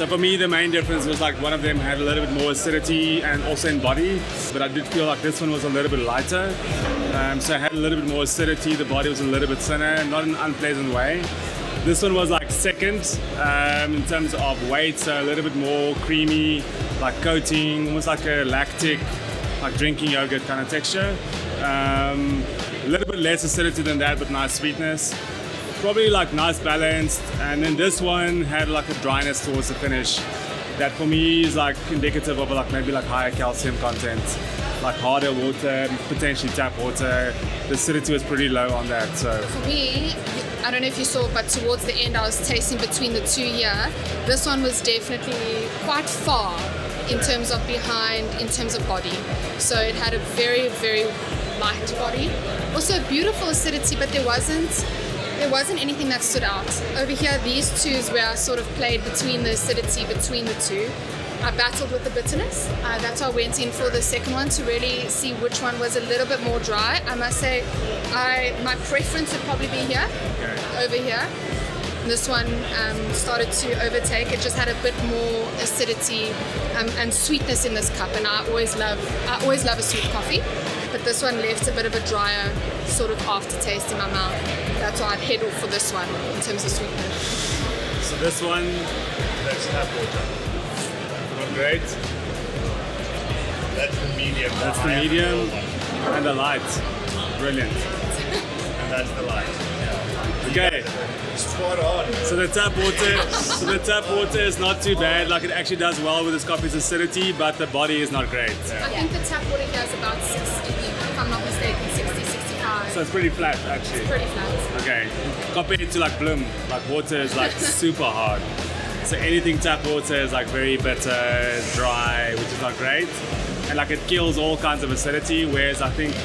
for me, the main difference was like one of them had a little bit more acidity and also in body, but I did feel like this one was a little bit lighter. So it had a little bit more acidity, the body was a little bit thinner, not in an unpleasant way. This one was like second in terms of weight, so a little bit more creamy, like coating, almost like a lactic, like drinking yogurt kind of texture. A little bit less acidity than that, but nice sweetness. Probably like nice balanced, and then this one had like a dryness towards the finish that for me is like indicative of like maybe like higher calcium content, like harder water, potentially tap water. The acidity was pretty low on that. So for me, I don't know if you saw, but towards the end I was tasting between the two here. This one was definitely quite far in terms of behind, in terms of body. So it had a very, very light body. Also beautiful acidity, but there wasn't anything that stood out. Over here, these two is where I sort of played between the acidity between the two. I battled with the bitterness. That's why I went in for the second one to really see which one was a little bit more dry. I must say, my preference would probably be here, over here. This one started to overtake. It just had a bit more acidity and sweetness in this cup, and I always love a sweet coffee. But this one left a bit of a drier sort of aftertaste in my mouth. That's why I'd head off for this one in terms of sweetness. So this one, that's tap water. Not great. That's the medium. That's the medium and the light. Brilliant. And that's the light. Yeah. Okay. Spot on. So the tap water is not too bad. Like it actually does well with this coffee's acidity, but the body is not great. I think the tap water here is about 60, if I'm not mistaken, 60, 65. So it's pretty flat actually. It's pretty flat. Okay. Compared to like Bloom, like water is like super hard. So anything tap water is like very bitter, dry, which is not great. And like it kills all kinds of acidity, whereas I think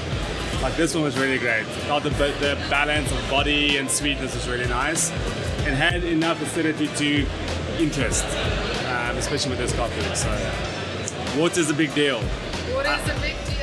like this one was really great. The balance of body and sweetness was really nice. It had enough acidity to interest, especially with this coffee. So water is a big deal. Water is a big deal.